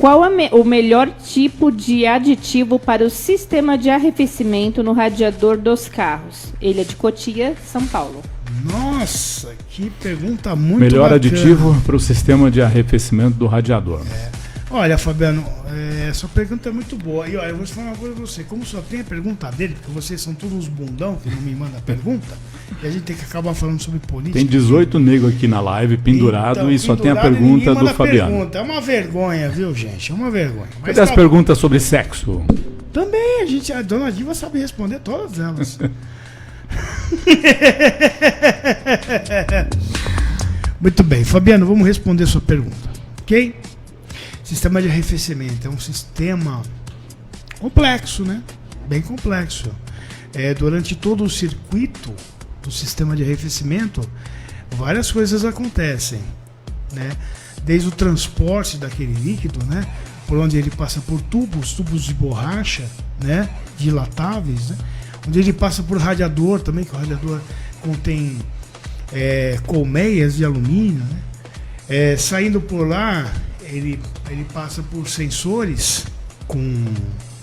Qual o melhor tipo de aditivo para o sistema de arrefecimento no radiador dos carros? Ele é de Cotia, São Paulo. Nossa, que pergunta muito Melhor bacana. aditivo para o sistema de arrefecimento do radiador. Olha, Fabiano, essa pergunta é muito boa. E olha, eu vou te falar uma coisa pra você. Como só tem a pergunta dele, porque vocês são todos uns bundão que não me mandam pergunta, e a gente tem que acabar falando sobre política. Tem 18 negros aqui na live, pendurado, Então, e só tem a pendurado, pergunta ninguém do Fabiano. Pergunta. É uma vergonha, viu, gente? É uma vergonha. Mas Cadê as perguntas sobre sexo? Também, a dona Diva sabe responder todas elas. Muito bem, Fabiano, vamos responder sua pergunta, ok? Sistema de arrefecimento é um sistema complexo, né? Bem complexo. Durante todo o circuito do sistema de arrefecimento, várias coisas acontecem, né? Desde o transporte daquele líquido, né? Por onde ele passa por tubos de borracha, né? Dilatáveis, né? Onde ele passa por radiador também, que o radiador contém colmeias de alumínio, né? Saindo por lá, ele passa por sensores com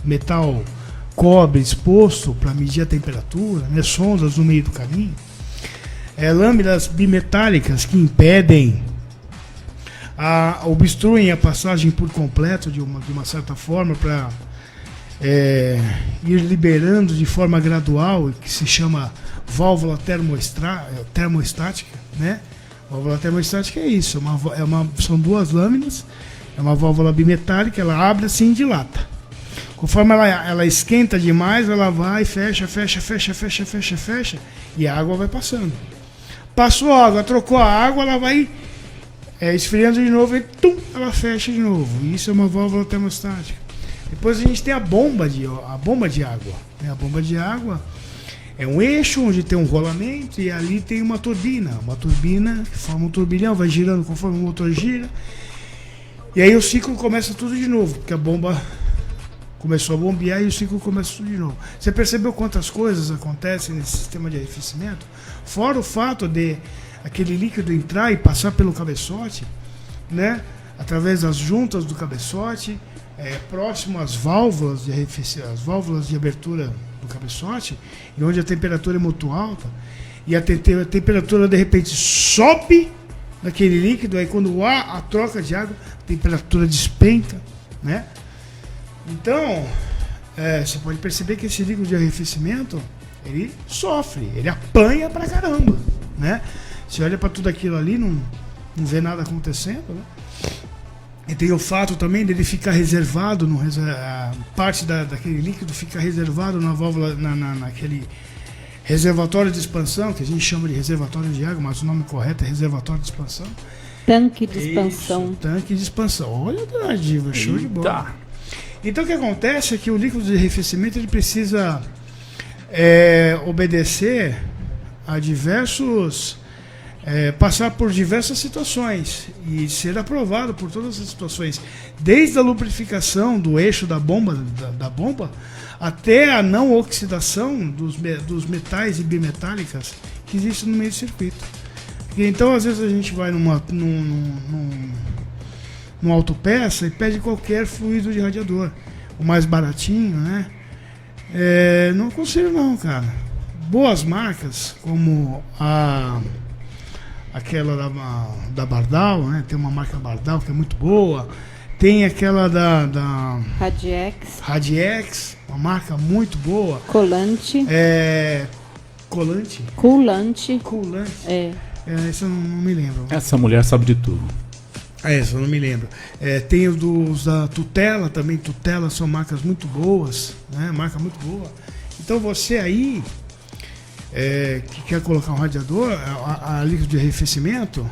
metal cobre exposto para medir a temperatura, né? Sondas no meio do caminho, lâminas bimetálicas que impedem, obstruem a passagem por completo de uma certa forma para ir liberando de forma gradual, que se chama válvula termostática, né? A válvula termostática é isso, são duas lâminas, é uma válvula bimetálica, ela abre assim e dilata. Conforme ela esquenta demais, ela vai, fecha, e a água vai passando. Passou a água, trocou a água, ela vai esfriando de novo e ela fecha de novo. Isso é uma válvula termostática. Depois a gente tem a bomba de água. Né? A bomba de água é um eixo onde tem um rolamento e ali tem uma turbina. Uma turbina que forma um turbilhão, vai girando conforme o motor gira. E aí o ciclo começa tudo de novo, porque a bomba começou a bombear e o ciclo começa tudo de novo. Você percebeu quantas coisas acontecem nesse sistema de arrefecimento? Fora o fato de aquele líquido entrar e passar pelo cabeçote, né? Através das juntas do cabeçote, próximo às válvulas de arrefecimento, as válvulas de abertura do cabeçote, e onde a temperatura é muito alta, e a temperatura de repente sobe naquele líquido, aí quando há a troca de água, a temperatura despenca, né? Então, você pode perceber que esse líquido de arrefecimento, ele sofre, ele apanha pra caramba, né? Você olha para tudo aquilo ali, não vê nada acontecendo, né? E tem o fato também dele ficar reservado, parte daquele líquido fica reservado na válvula, naquele reservatório de expansão, que a gente chama de reservatório de água, mas o nome correto é reservatório de expansão. Tanque de expansão. Isso, tanque de expansão. Olha, Dona Diva, show de bola. Então o que acontece é que o líquido de arrefecimento ele precisa obedecer a passar por diversas situações e ser aprovado por todas as situações, desde a lubrificação do eixo da bomba, até a não oxidação dos metais e bimetálicas que existem no meio do circuito. Então, às vezes a gente vai numa autopeça e pede qualquer fluido de radiador, o mais baratinho, né? Não aconselho não, cara. Boas marcas, como aquela da Bardal, né? Tem uma marca Bardal que é muito boa. Tem aquela da Radiex, uma marca muito boa. Colante. Coolante. Essa eu não me lembro. Essa mulher sabe de tudo. Essa eu não me lembro. Tem os da Tutela também. Tutela são marcas muito boas, né? Marca muito boa. Então você aí que quer colocar um radiador, a líquido de arrefecimento,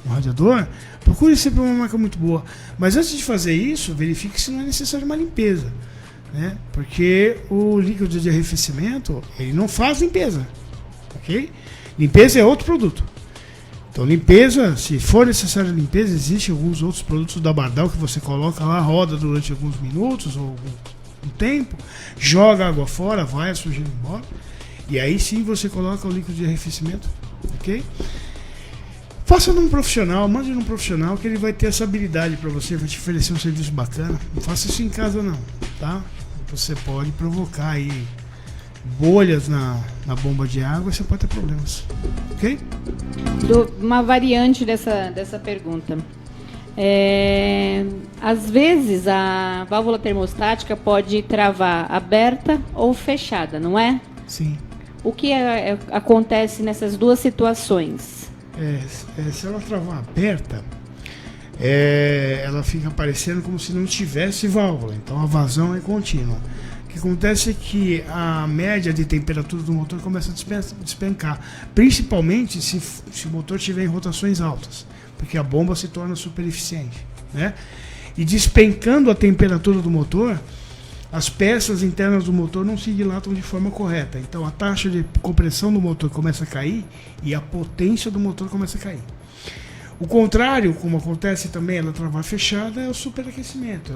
um radiador, procure sempre uma marca muito boa. Mas antes de fazer isso, verifique se não é necessário uma limpeza, né? Porque o líquido de arrefecimento, ele não faz limpeza, ok? Limpeza é outro produto. Então limpeza, se for necessário limpeza, existem alguns outros produtos da Bardal que você coloca lá, roda durante alguns minutos ou um tempo, joga água fora, vai a sujeira embora. E aí sim você coloca o líquido de arrefecimento, ok? Faça num profissional, mande num profissional que ele vai ter essa habilidade para você, vai te oferecer um serviço bacana. Não faça isso em casa não, tá? Você pode provocar aí bolhas na bomba de água e você pode ter problemas, ok? Uma variante dessa pergunta. Às vezes a válvula termostática pode travar aberta ou fechada, não é? Sim. O que acontece nessas duas situações? Se ela travar aberta, ela fica parecendo como se não tivesse válvula, então a vazão é contínua. O que acontece é que a média de temperatura do motor começa a despencar, principalmente se o motor estiver em rotações altas, porque a bomba se torna super eficiente, né? E despencando a temperatura do motor, as peças internas do motor não se dilatam de forma correta. Então a taxa de compressão do motor começa a cair e a potência do motor começa a cair. O contrário, como acontece também, ela travar fechada, é o superaquecimento.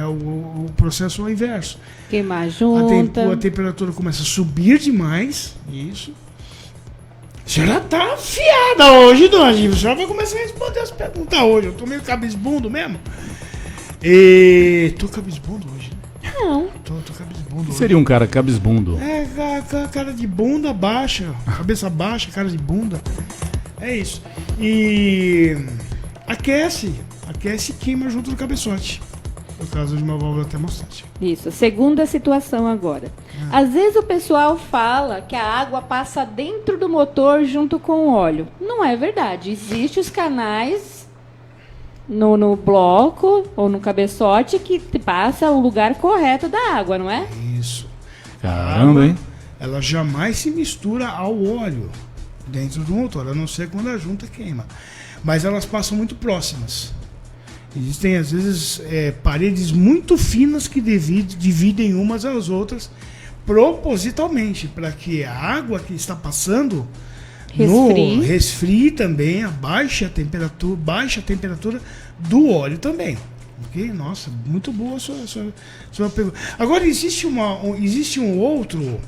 O processo ao inverso. Queimar junta. A temperatura começa a subir demais. Isso. A senhora tá afiada hoje, dona Giva. A senhora vai começar a responder as perguntas hoje. Eu tô meio cabisbundo mesmo. Tô cabisbundo hoje. Não. Tô cabisbundo hoje. Seria um cara cabisbundo. Cara de bunda baixa. Cabeça baixa, cara de bunda. É isso. E aquece e queima junto do cabeçote. No caso de uma válvula termostática. Isso. Segunda situação agora. Às vezes o pessoal fala que a água passa dentro do motor junto com o óleo. Não é verdade. Existem os canais no bloco ou no cabeçote que passa o lugar correto da água, não é? Isso. Caramba, hein? Ela jamais se mistura ao óleo dentro do motor, a não ser quando a junta queima. Mas elas passam muito próximas. Existem, às vezes, paredes muito finas que dividem umas às outras propositalmente, para que a água que está passando resfrie também, baixe a temperatura do óleo também. Ok? Nossa, muito boa a sua pergunta. Agora, existe um outro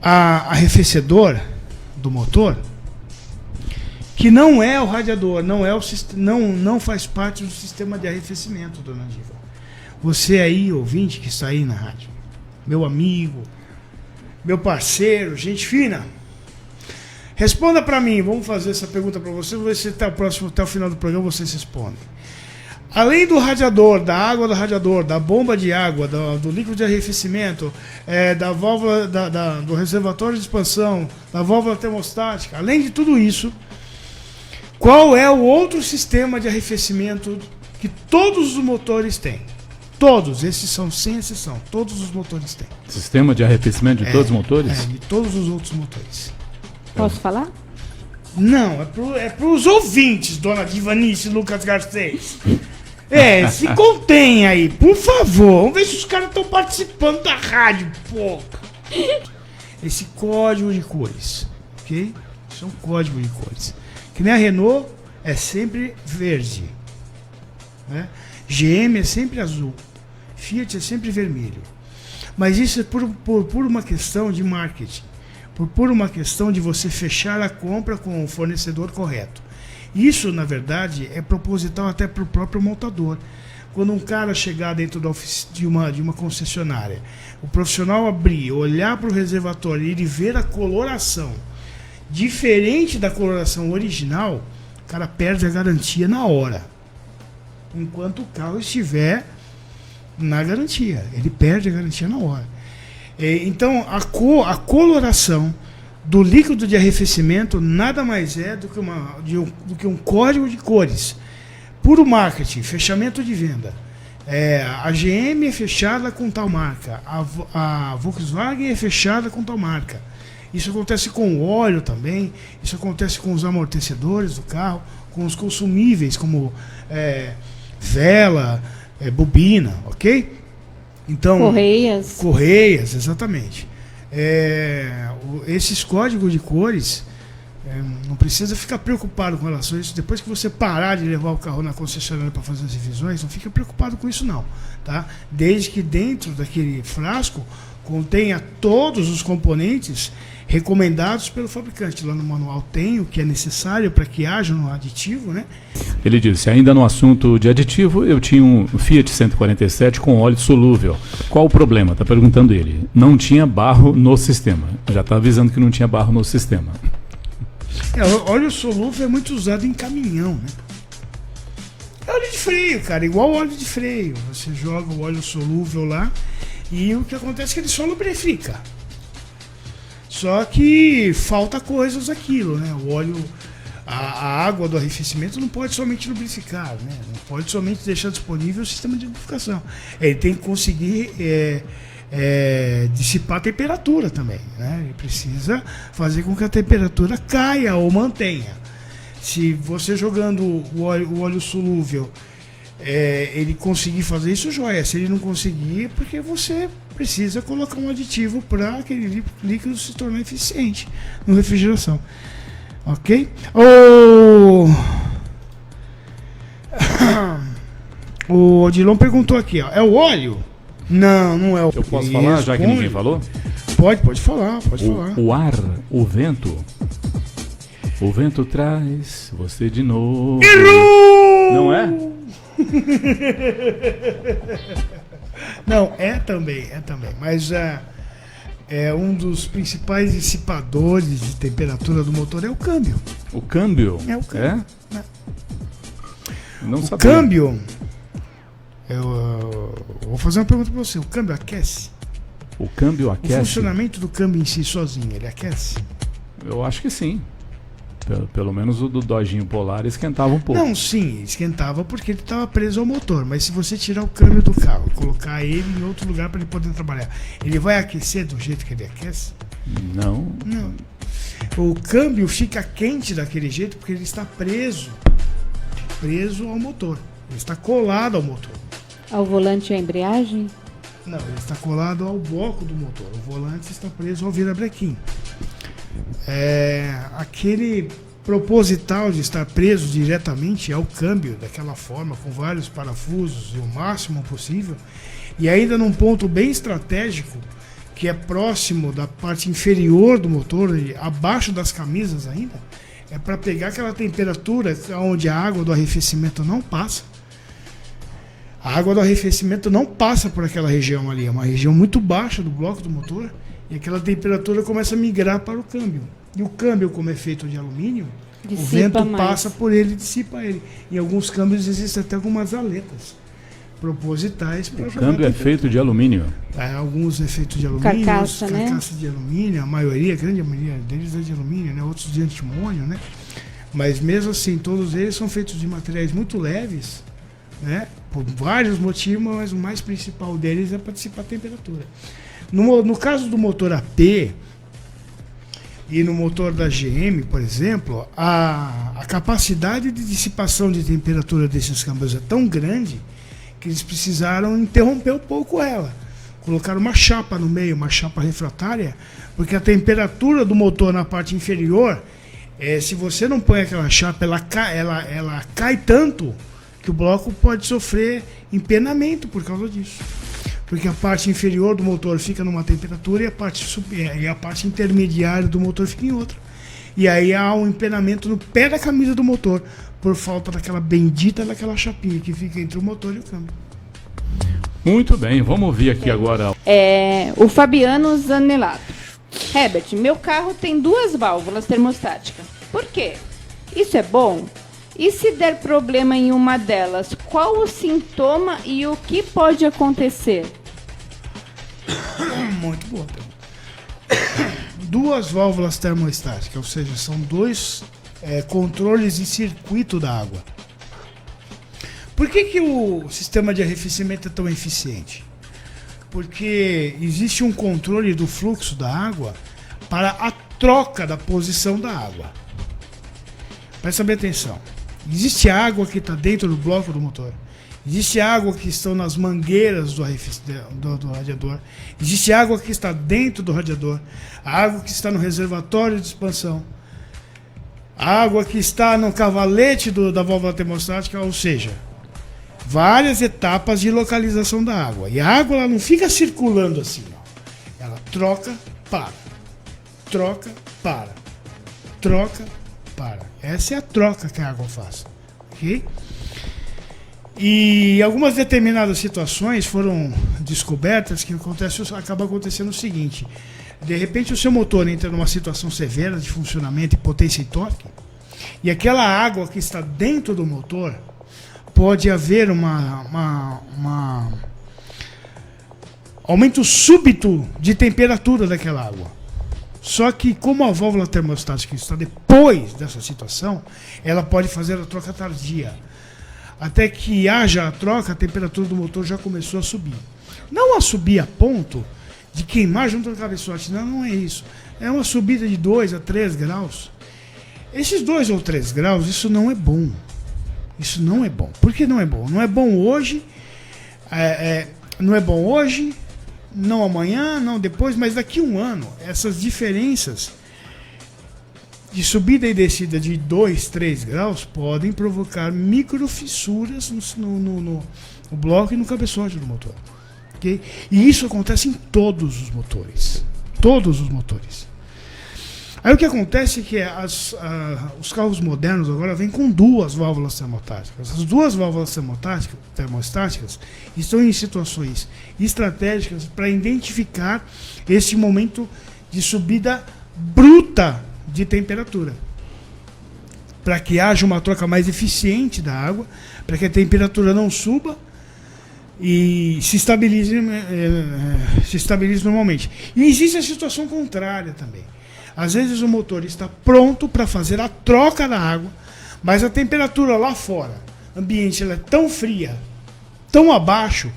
arrefecedor do motor que não é o radiador, não faz parte do sistema de arrefecimento, dona Diva. Você aí, ouvinte que está aí na rádio, meu amigo, meu parceiro, gente fina, responda para mim. Vamos fazer essa pergunta para você. Vamos ver se até o final do programa vocês respondem. Além do radiador, da água do radiador, da bomba de água, do líquido de arrefecimento, da válvula, do reservatório de expansão, da válvula termostática, além de tudo isso, qual é o outro sistema de arrefecimento que todos os motores têm? Todos, esses são sem exceção, todos os motores têm. Sistema de arrefecimento de todos os motores? De todos os outros motores. Posso falar? Não, é para os ouvintes, dona Divanice Lucas Garcês. Se contém aí, por favor. Vamos ver se os caras estão participando da rádio, pô. Esse código de cores, ok? Isso é um código de cores. Que nem a Renault é sempre verde, né? GM é sempre azul. Fiat é sempre vermelho. Mas isso é por uma questão de marketing. Por uma questão de você fechar a compra com o fornecedor correto. Isso, na verdade, é proposital até para o próprio montador. Quando um cara chegar dentro de uma concessionária, o profissional abrir, olhar para o reservatório e ele ver a coloração diferente da coloração original, o cara perde a garantia na hora. Enquanto o carro estiver na garantia. Ele perde a garantia na hora. Então, a coloração do líquido de arrefecimento nada mais é do que um código de cores. Puro marketing, fechamento de venda. A GM é fechada com tal marca, a Volkswagen é fechada com tal marca. Isso acontece com o óleo também, isso acontece com os amortecedores do carro, com os consumíveis como vela, bobina, ok? Então, Correias, exatamente. Esses códigos de cores, não precisa ficar preocupado com relação a isso. Depois que você parar de levar o carro na concessionária para fazer as revisões, não fica preocupado com isso não, tá? Desde que dentro daquele frasco contenha todos os componentes recomendados pelo fabricante. Lá no manual tem o que é necessário para que haja um aditivo, né? Ele disse, ainda no assunto de aditivo, eu tinha um Fiat 147 com óleo solúvel. Qual o problema? Está perguntando ele. Não tinha barro no sistema. Já está avisando que não tinha barro no sistema. Óleo solúvel é muito usado em caminhão, né? É óleo de freio, cara, igual óleo de freio. Você joga o óleo solúvel lá e o que acontece é que ele só lubrifica. Só que falta coisas aquilo, né? O óleo, a água do arrefecimento não pode somente lubrificar, né? Não pode somente deixar disponível o sistema de lubrificação. Ele tem que conseguir dissipar a temperatura também, né? Ele precisa fazer com que a temperatura caia ou mantenha. Se você jogando o óleo solúvel, ele conseguir fazer isso, joia. Se ele não conseguir, é porque você precisa colocar um aditivo para aquele líquido se tornar eficiente na refrigeração. Ok? O Odilon perguntou aqui, ó, é o óleo? Não, não é o óleo. Eu posso falar, já que ninguém falou? Pode falar, O ar, o vento. O vento traz você de novo. Errou! Não é? Não, é também. Mas um dos principais dissipadores de temperatura do motor é o câmbio. O câmbio? É o câmbio. É? Não O sabia. câmbio... Eu vou fazer uma pergunta para você. O câmbio aquece? O câmbio O aquece? funcionamento do câmbio em si sozinho, ele aquece? Eu acho que sim. Pelo menos o do Dodginho Polar esquentava um pouco. Não, sim, esquentava porque ele estava preso ao motor. Mas se você tirar o câmbio do carro e colocar ele em outro lugar para ele poder trabalhar, ele vai aquecer do jeito que ele aquece? Não. Não. O câmbio fica quente daquele jeito porque ele está preso ao motor. Ele está colado ao motor. Ao volante e à embreagem? Não, ele está colado ao bloco do motor. O volante está preso ao virabrequim. Aquele proposital de estar preso diretamente ao câmbio, daquela forma, com vários parafusos e o máximo possível, e ainda num ponto bem estratégico, que é próximo da parte inferior do motor, abaixo das camisas ainda, é para pegar aquela temperatura onde a água do arrefecimento não passa. A água do arrefecimento não passa por aquela região ali, é uma região muito baixa do bloco do motor, e aquela temperatura começa a migrar para o câmbio. E o câmbio, como é feito de alumínio, Dissipa o vento mais. passa por ele e dissipa ele. Em alguns câmbios existem até algumas aletas propositais para O câmbio é feito de alumínio. Alguns é feito de alumínio, Carcaça, outros né? carcaça de alumínio, a maioria, a grande maioria deles é de alumínio, né? Outros de antimônio, né? Mas mesmo assim, todos eles são feitos de materiais muito leves, né? Por vários motivos, mas o mais principal deles é para dissipar a temperatura. No caso do motor AP e no motor da GM, por exemplo, a capacidade de dissipação de temperatura desses câmbios é tão grande que eles precisaram interromper um pouco ela. Colocaram uma chapa no meio, uma chapa refratária, porque a temperatura do motor na parte inferior, se você não põe aquela chapa, ela cai tanto que o bloco pode sofrer empenamento por causa disso. Porque a parte inferior do motor fica numa temperatura e a parte intermediária do motor fica em outra. E aí há um empenamento no pé da camisa do motor, por falta daquela bendita daquela chapinha que fica entre o motor e o câmbio. Muito bem, vamos ouvir aqui agora. O Fabiano Zanelato. Herbert, meu carro tem 2 válvulas termostáticas. Por quê? Isso é bom? E se der problema em uma delas, qual o sintoma e o que pode acontecer? Muito boa. 2 válvulas termostáticas, ou seja, são 2 controles de circuito da água. Por que o sistema de arrefecimento é tão eficiente? Porque existe um controle do fluxo da água para a troca da posição da água. Presta bem atenção. Existe água que está dentro do bloco do motor. Existe água que estão nas mangueiras do radiador. Existe água que está dentro do radiador. A água que está no reservatório de expansão. A água que está no cavalete da válvula termostática, ou seja, várias etapas de localização da água. E a água ela não fica circulando assim, não. troca, para. Troca, para. Troca, para. Essa é a troca que a água faz. Ok? E algumas determinadas situações foram descobertas que acaba acontecendo o seguinte: de repente o seu motor entra numa situação severa de funcionamento e potência e torque, e aquela água que está dentro do motor pode haver aumento súbito de temperatura daquela água. Só que como a válvula termostática está depois dessa situação, ela pode fazer a troca tardia. Até que haja a troca, a temperatura do motor já começou a subir. Não a subir a ponto de queimar junto ao cabeçote, não é isso. É uma subida de 2 a 3 graus. Esses 2 ou 3 graus, isso não é bom. Isso não é bom. Por que não é bom? Não é bom hoje, não é bom hoje, não amanhã, não depois, mas daqui a um ano, essas diferenças de subida e descida de 2, 3 graus podem provocar microfissuras no bloco e no cabeçote do motor. Okay? E isso acontece em todos os motores. Todos os motores. Aí o que acontece é que os carros modernos agora vêm com 2 válvulas termostáticas. As 2 válvulas termostáticas estão em situações estratégicas para identificar esse momento de subida bruta de temperatura, para que haja uma troca mais eficiente da água, para que a temperatura não suba e se estabilize normalmente. E existe a situação contrária também. Às vezes o motor está pronto para fazer a troca da água, mas a temperatura lá fora, ambiente, ela é tão fria, tão abaixo,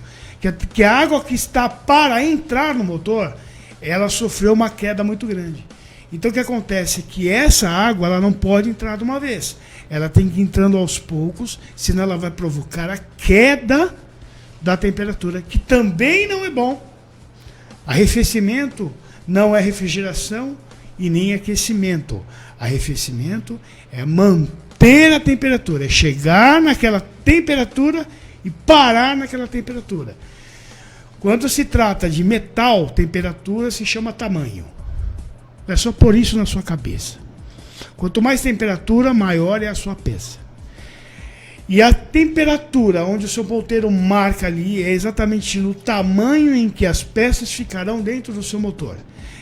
que a água que está para entrar no motor, ela sofreu uma queda muito grande. Então o que acontece é que essa água ela não pode entrar de uma vez. Ela tem que ir entrando aos poucos, senão ela vai provocar a queda da temperatura, que também não é bom. Arrefecimento não é refrigeração e nem aquecimento. Arrefecimento é manter a temperatura, é chegar naquela temperatura e parar naquela temperatura. Quando se trata de metal, temperatura se chama tamanho. É só pôr isso na sua cabeça. Quanto mais temperatura, maior é a sua peça. E a temperatura onde o seu ponteiro marca ali é exatamente no tamanho em que as peças ficarão dentro do seu motor.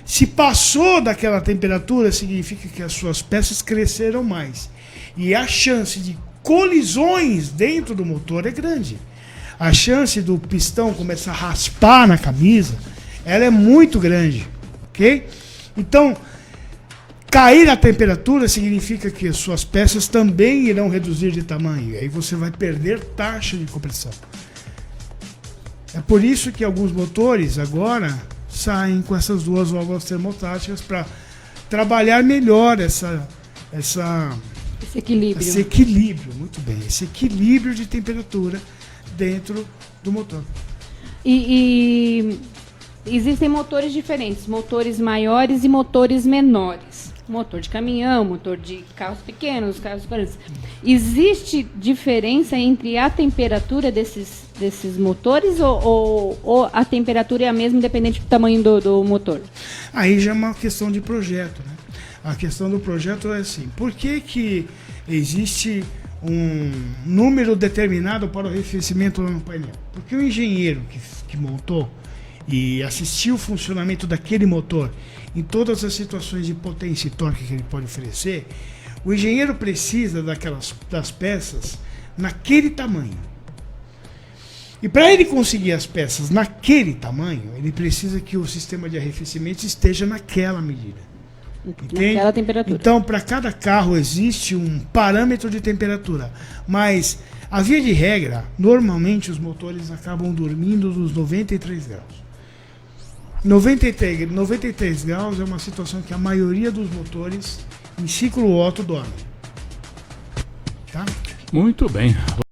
Se passou daquela temperatura, significa que as suas peças cresceram mais. E a chance de colisões dentro do motor é grande. A chance do pistão começar a raspar na camisa, ela é muito grande. Ok? Então, cair a temperatura significa que as suas peças também irão reduzir de tamanho. Aí você vai perder taxa de compressão. É por isso que alguns motores agora saem com essas 2 válvulas termostáticas para trabalhar melhor esse equilíbrio. Esse equilíbrio, muito bem. Esse equilíbrio de temperatura dentro do motor. E existem motores diferentes, motores maiores e motores menores. Motor de caminhão, motor de carros pequenos, carros grandes. Existe diferença entre a temperatura desses motores ou a temperatura é a mesma independente do tamanho do motor? Aí já é uma questão de projeto, né? A questão do projeto é assim, por que existe um número determinado para o arrefecimento no painel? Porque o engenheiro que montou e assistiu o funcionamento daquele motor em todas as situações de potência e torque que ele pode oferecer, o engenheiro precisa das peças naquele tamanho. E para ele conseguir as peças naquele tamanho, ele precisa que o sistema de arrefecimento esteja naquela medida. Entende? Naquela temperatura. Então, para cada carro existe um parâmetro de temperatura, mas a via de regra, normalmente os motores acabam dormindo nos 93 graus. 93 graus é uma situação que a maioria dos motores em ciclo Otto dorme. Tá? Muito bem.